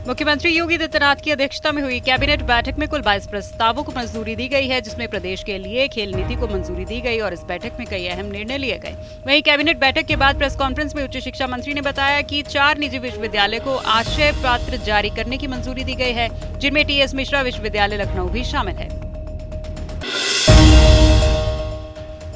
मुख्यमंत्री योगी आदित्यनाथ की अध्यक्षता में हुई कैबिनेट बैठक में कुल 22 प्रस्तावों को मंजूरी दी गई है, जिसमें प्रदेश के लिए खेल नीति को मंजूरी दी गई और इस बैठक में कई अहम निर्णय लिए गए। वहीं कैबिनेट बैठक के बाद प्रेस कॉन्फ्रेंस में उच्च शिक्षा मंत्री ने बताया कि 4 निजी विश्वविद्यालय को आश्रय पत्र जारी करने की मंजूरी दी गई है, जिनमें TS मिश्रा विश्वविद्यालय लखनऊ भी शामिल है।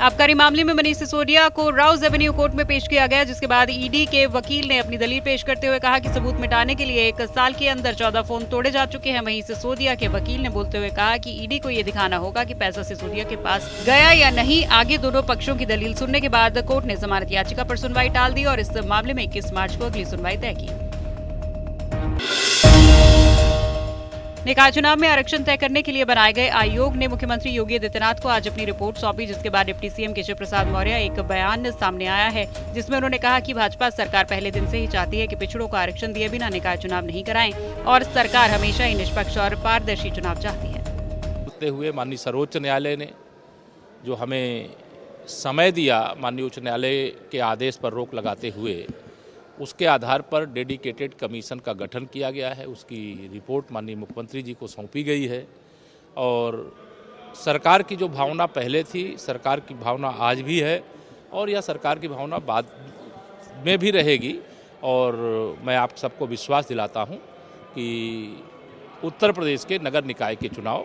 आबकारी मामले में मनीष सिसोदिया को राउज एवेन्यू कोर्ट में पेश किया गया, जिसके बाद ईडी के वकील ने अपनी दलील पेश करते हुए कहा कि सबूत मिटाने के लिए 1 साल के अंदर 14 फोन तोड़े जा चुके हैं। वहीं सिसोदिया के वकील ने बोलते हुए कहा कि ईडी को ये दिखाना होगा कि पैसा सिसोदिया के पास गया या नहीं। आगे दोनों पक्षों की दलील सुनने के बाद कोर्ट ने जमानत याचिका पर सुनवाई टाल दी और इस मामले में 21 मार्च को अगली सुनवाई तय की। निकाय चुनाव में आरक्षण तय करने के लिए बनाए गए आयोग ने मुख्यमंत्री योगी आदित्यनाथ को आज अपनी रिपोर्ट सौंपी, जिसके बाद डिप्टी सीएम केशव प्रसाद मौर्य एक बयान सामने आया है, जिसमें उन्होंने कहा कि भाजपा सरकार पहले दिन से ही चाहती है कि पिछड़ों को आरक्षण दिए बिना निकाय चुनाव नहीं कराएं और सरकार हमेशा ही निष्पक्ष और पारदर्शी चुनाव चाहती है। हुए माननीय सर्वोच्च न्यायालय ने जो हमें समय दिया, माननीय उच्च न्यायालय के आदेश पर रोक लगाते हुए उसके आधार पर डेडिकेटेड कमीशन का गठन किया गया है। उसकी रिपोर्ट माननीय मुख्यमंत्री जी को सौंपी गई है और सरकार की जो भावना पहले थी, सरकार की भावना आज भी है और यह सरकार की भावना बाद में भी रहेगी। और मैं आप सबको विश्वास दिलाता हूं कि उत्तर प्रदेश के नगर निकाय के चुनाव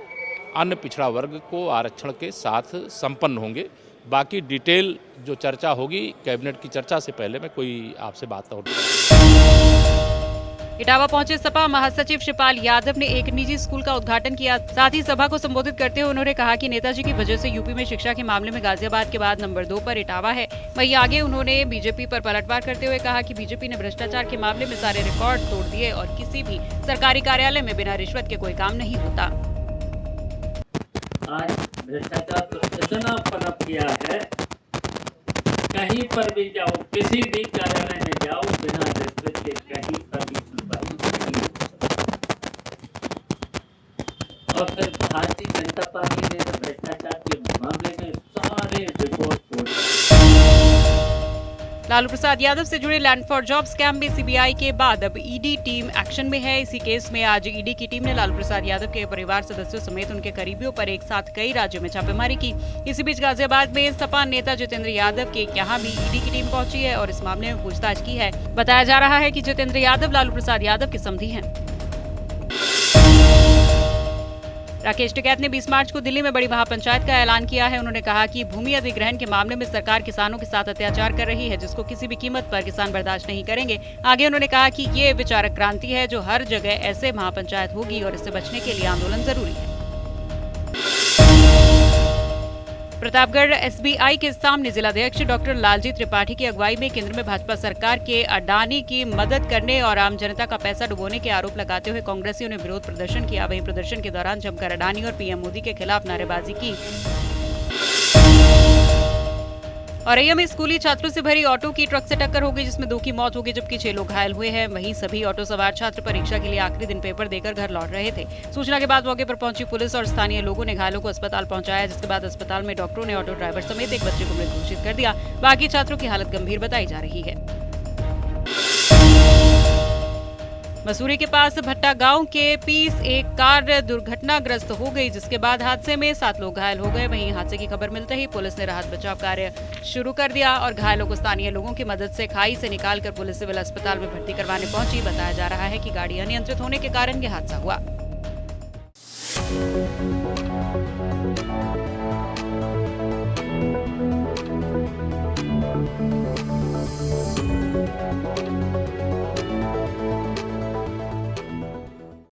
अन्य पिछड़ा वर्ग को आरक्षण के साथ संपन्न होंगे। बाकी डिटेल जो चर्चा होगी कैबिनेट की चर्चा से पहले मैं कोई आपसे बात नहीं। इटावा पहुंचे सपा महासचिव शिवपाल यादव ने एक निजी स्कूल का उद्घाटन किया। साथ ही सभा को संबोधित करते हुए उन्होंने कहा कि नेताजी की वजह से यूपी में शिक्षा के मामले में गाजियाबाद के बाद नंबर 2 पर इटावा है। वहीं आगे उन्होंने बीजेपी पर पलटवार करते हुए कहा कि बीजेपी ने भ्रष्टाचार के मामले में सारे रिकॉर्ड तोड़ दिए और किसी भी सरकारी कार्यालय में बिना रिश्वत के कोई काम नहीं होता। आज भ्रष्टाचार तो इतना पनप गया है, कहीं पर भी जाओ, किसी भी कार्यालय में जाओ, बिना रिश्वत के कहीं पर भी सुनवाई नहीं हो सकती। और फिर भारतीय जनता पार्टी ने भ्रष्टाचार के मामले में सारे रिकॉर्ड तोड़ दिए। लालू प्रसाद यादव से जुड़े लैंड फॉर जॉब स्कैम में सीबीआई के बाद अब ईडी टीम एक्शन में है। इसी केस में आज ईडी की टीम ने लालू प्रसाद यादव के परिवार सदस्यों समेत उनके करीबियों पर एक साथ कई राज्यों में छापेमारी की। इसी बीच गाजियाबाद में सपा नेता जितेंद्र यादव के यहाँ भी ईडी की टीम पहुंची है और इस मामले में पूछताछ की है। बताया जा रहा है कि जितेंद्र यादव लालू प्रसाद यादव के समधी हैं। राकेश टिकैत ने 20 मार्च को दिल्ली में बड़ी महापंचायत का ऐलान किया है। उन्होंने कहा कि भूमि अधिग्रहण के मामले में सरकार किसानों के साथ अत्याचार कर रही है, जिसको किसी भी कीमत पर किसान बर्दाश्त नहीं करेंगे। आगे उन्होंने कहा कि ये विचारक क्रांति है, जो हर जगह ऐसे महापंचायत होगी और इससे बचने के लिए आंदोलन जरूरी है। प्रतापगढ़ SBI के सामने जिलाध्यक्ष डॉक्टर लालजी त्रिपाठी की अगुवाई में केंद्र में भाजपा सरकार के अडानी की मदद करने और आम जनता का पैसा डुबोने के आरोप लगाते हुए कांग्रेसियों ने विरोध प्रदर्शन किया। वहीं प्रदर्शन के दौरान जमकर अडानी और PM मोदी के खिलाफ नारेबाजी की। औरैया में स्कूली छात्रों से भरी ऑटो की ट्रक से टक्कर हो गई, जिसमें 2 की मौत हो गई जबकि 6 लोग घायल हुए हैं। वहीं सभी ऑटो सवार छात्र परीक्षा के लिए आखिरी दिन पेपर देकर घर लौट रहे थे। सूचना के बाद मौके पर पहुंची पुलिस और स्थानीय लोगों ने घायलों को अस्पताल पहुंचाया, जिसके बाद अस्पताल में डॉक्टरों ने ऑटो ड्राइवर समेत एक बच्चे को मृत घोषित कर दिया। बाकी छात्रों की हालत गंभीर बताई जा रही है। मसूरी के पास भट्टा गांव के पीस एक कार दुर्घटनाग्रस्त हो गई, जिसके बाद हादसे में 7 लोग घायल हो गए। वहीं हादसे की खबर मिलते ही पुलिस ने राहत बचाव कार्य शुरू कर दिया और घायलों को स्थानीय लोगों की मदद से खाई से निकालकर पुलिस सिविल अस्पताल में भर्ती करवाने पहुंची। बताया जा रहा है कि गाड़ी अनियंत्रित होने के कारण यह हादसा हुआ।